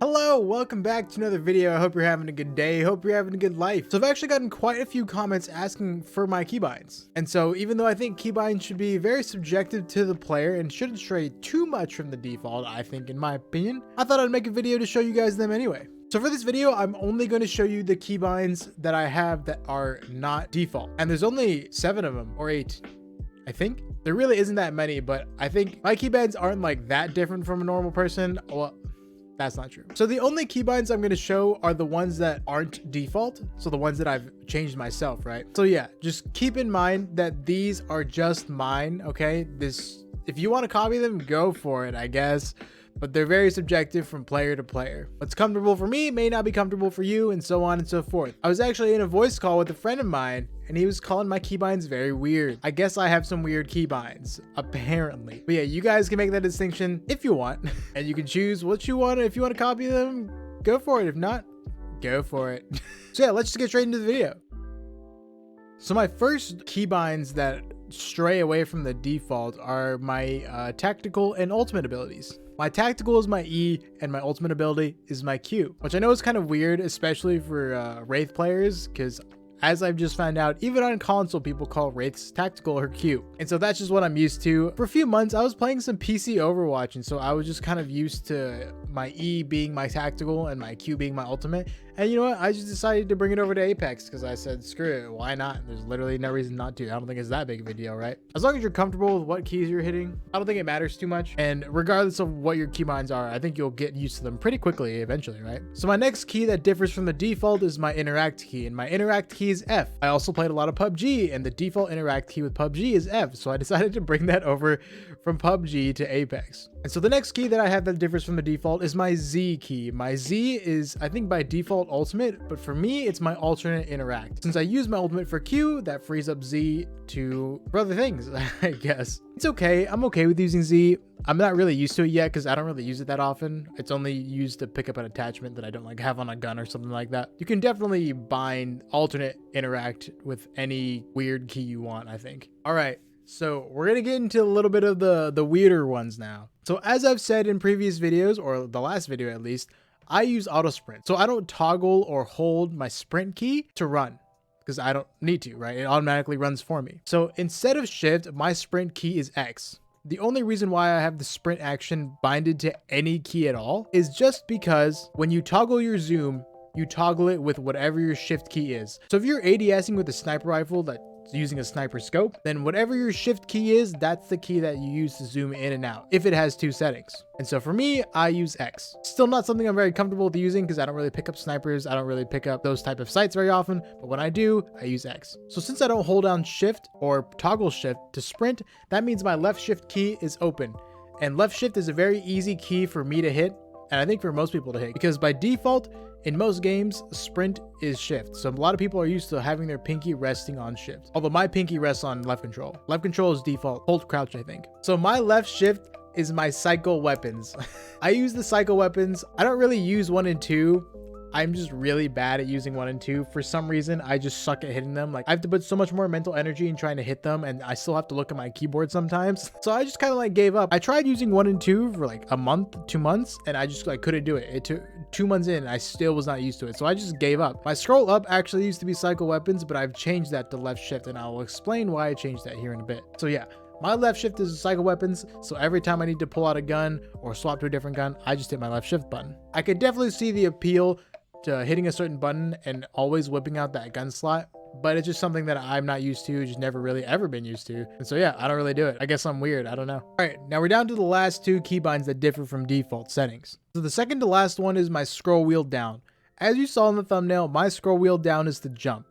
Hello, welcome back to another video. I hope you're having a good day. Hope you're having a good life. So I've actually gotten quite a few comments asking for my keybinds. And so even though I think keybinds should be very subjective to the player and shouldn't stray too much from the default, I think in my opinion, I thought I'd make a video to show you guys them anyway. So for this video, I'm only going to show you the keybinds that I have that are not default. And there's only 7 of them or 8, I think. There really isn't that many, but I think my keybinds aren't like that different from a normal person. Well, that's not true. So the only keybinds I'm going to show are the ones that aren't default. So the ones that I've changed myself, right? So yeah, just keep in mind that these are just mine, okay? If you want to copy them, go for it, I guess. But they're very subjective from player to player. What's comfortable for me may not be comfortable for you, and so on and so forth. I was actually in a voice call with a friend of mine, and he was calling my keybinds very weird. I guess I have some weird keybinds, apparently. But yeah, you guys can make that distinction if you want, and you can choose what you want. If you want to copy them, go for it. If not, go for it. So yeah, let's just get straight into the video. So my first keybinds that stray away from the default are my tactical and ultimate abilities. My tactical is my E and my ultimate ability is my Q, which I know is kind of weird, especially for Wraith players, because as I've just found out, even on console, people call Wraiths tactical or Q. And so that's just what I'm used to. For a few months, I was playing some PC Overwatch, and so I was just kind of used to my E being my tactical and my Q being my ultimate. And you know what? I just decided to bring it over to Apex because I said, screw it, why not? There's literally no reason not to. I don't think it's that big of a deal, right? As long as you're comfortable with what keys you're hitting, I don't think it matters too much. And regardless of what your keybinds are, I think you'll get used to them pretty quickly eventually, right? So my next key that differs from the default is my interact key, and my interact key is F. I also played a lot of PUBG, and the default interact key with PUBG is F, so I decided to bring that over from PUBG to Apex. And so the next key that I have that differs from the default is my Z key. My Z is, I think, by default ultimate, but for me, it's my alternate interact. Since I use my ultimate for Q, that frees up Z for other things, I guess. It's okay. I'm okay with using Z. I'm not really used to it yet because I don't really use it that often. It's only used to pick up an attachment that I don't like have on a gun or something like that. You can definitely bind alternate interact with any weird key you want, I think. All right. So we're going to get into a little bit of the weirder ones now. So as I've said in previous videos, or the last video at least, I use auto sprint. So I don't toggle or hold my sprint key to run because I don't need to, right? It automatically runs for me. So instead of shift, my sprint key is X. The only reason why I have the sprint action binded to any key at all is just because when you toggle your zoom, you toggle it with whatever your shift key is. So if you're ADSing with a sniper rifle that's using a sniper scope, then whatever your shift key is, that's the key that you use to zoom in and out if it has 2 settings. And so for me, I use X. Still not something I'm very comfortable with using because I don't really pick up snipers. I don't really pick up those type of sights very often, but when I do, I use X. So since I don't hold down shift or toggle shift to sprint, that means my left shift key is open. And left shift is a very easy key for me to hit, and I think for most people to hit, because by default, in most games, sprint is shift. So a lot of people are used to having their pinky resting on shift. Although my pinky rests on left control. Left control is default. Hold crouch, I think. So my left shift is my cycle weapons. I use the cycle weapons. I don't really use 1 and 2. I'm just really bad at using 1 and 2. For some reason, I just suck at hitting them. Like, I have to put so much more mental energy in trying to hit them, and I still have to look at my keyboard sometimes. So I just kind of like gave up. I tried using 1 and 2 for like a month, 2 months, and I just like couldn't do it. It took 2 months in, and I still was not used to it. So I just gave up. My scroll up actually used to be cycle weapons, but I've changed that to left shift, and I'll explain why I changed that here in a bit. So yeah. My left shift is cycle weapons, so every time I need to pull out a gun or swap to a different gun, I just hit my left shift button. I could definitely see the appeal to hitting a certain button and always whipping out that gun slot, but it's just something that I'm not used to, just never really ever been used to. And so yeah, I don't really do it. I guess I'm weird, I don't know. All right, now we're down to the last 2 keybinds that differ from default settings. So the second to last one is my scroll wheel down. As you saw in the thumbnail, my scroll wheel down is to jump.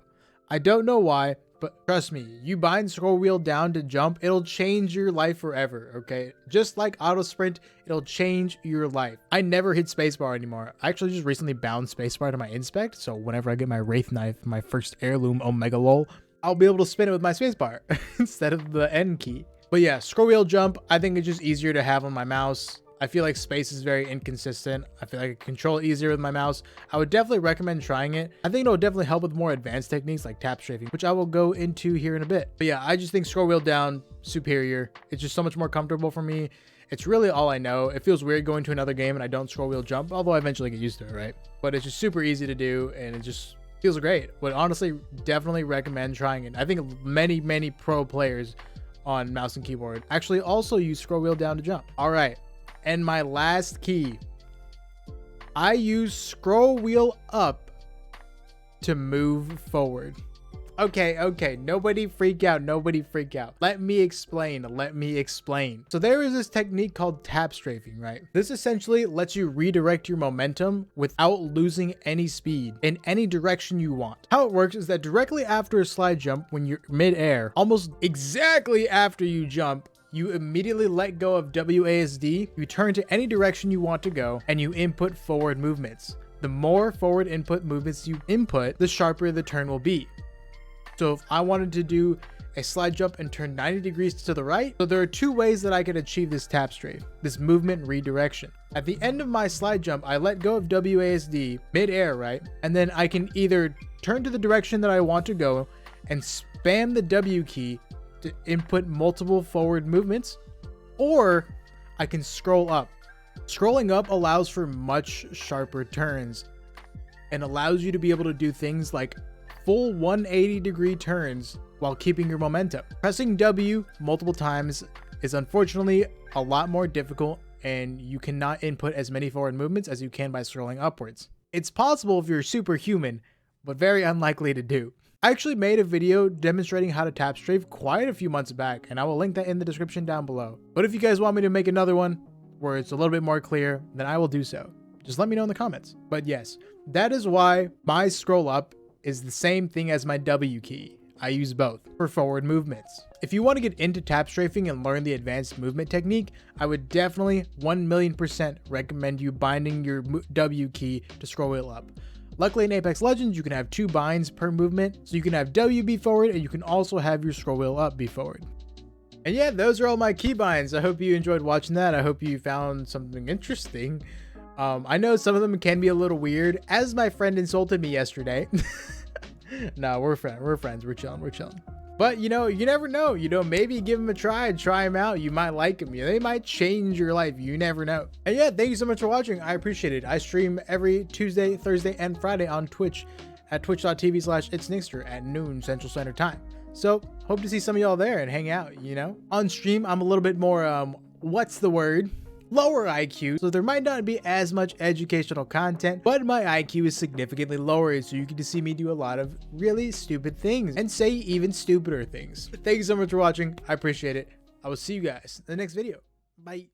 I don't know why, but trust me, you bind scroll wheel down to jump, it'll change your life forever, okay? Just like auto sprint, it'll change your life. I never hit spacebar anymore. I actually just recently bound spacebar to my inspect, so whenever I get my Wraith knife, my first heirloom Omega lol, I'll be able to spin it with my spacebar instead of the N key. But yeah, scroll wheel jump, I think it's just easier to have on my mouse. I feel like space is very inconsistent. I feel like I can control it easier with my mouse. I would definitely recommend trying it. I think it'll definitely help with more advanced techniques like tap strafing, which I will go into here in a bit. But yeah, I just think scroll wheel down, superior. It's just so much more comfortable for me. It's really all I know. It feels weird going to another game and I don't scroll wheel jump, although I eventually get used to it, right? But it's just super easy to do and it just feels great. Would honestly definitely recommend trying it. I think many pro players on mouse and keyboard actually also use scroll wheel down to jump. All right, and my last key, I use scroll wheel up to move forward. Okay, nobody freak out, let me explain. So there is this technique called tap strafing, right? This essentially lets you redirect your momentum without losing any speed in any direction you want. How it works is that directly after a slide jump, when you're mid-air, almost exactly after you jump, you immediately let go of WASD, you turn to any direction you want to go, and you input forward movements. The more forward input movements you input, the sharper the turn will be. So if I wanted to do a slide jump and turn 90 degrees to the right, so there are two ways that I could achieve this tap strafe, this movement redirection. At the end of my slide jump, I let go of WASD mid-air, right? And then I can either turn to the direction that I want to go and spam the W key to input multiple forward movements, or I can scroll up. Scrolling up allows for much sharper turns and allows you to be able to do things like full 180-degree turns while keeping your momentum. Pressing W multiple times is unfortunately a lot more difficult, and you cannot input as many forward movements as you can by scrolling upwards. It's possible if you're superhuman, but very unlikely to do. I actually made a video demonstrating how to tap strafe quite a few months back, and I will link that in the description down below. But if you guys want me to make another one where it's a little bit more clear, then I will do so. Just let me know in the comments. But yes, that is why my scroll up is the same thing as my W key. I use both for forward movements. If you want to get into tap strafing and learn the advanced movement technique, I would definitely 1,000,000% recommend you binding your W key to scroll wheel up. Luckily in Apex Legends, you can have 2 binds per movement, so you can have W be forward and you can also have your scroll wheel up be forward. And yeah, those are all my keybinds. I hope you enjoyed watching that. I hope you found something interesting. I know some of them can be a little weird, as my friend insulted me yesterday. No, we're friends, we're chilling. But you know, you never know, maybe give them a try them out. You might like them. They might change your life. You never know. And yeah, thank you so much for watching. I appreciate it. I stream every Tuesday, Thursday, and Friday on Twitch at twitch.tv/itsnixter at noon Central Standard Time. So hope to see some of y'all there and hang out, On stream, I'm a little bit more, lower IQ, so there might not be as much educational content, but my IQ is significantly lower, so you get to see me do a lot of really stupid things and say even stupider things. Thank you so much for watching. I appreciate it. I will see you guys in the next video. Bye.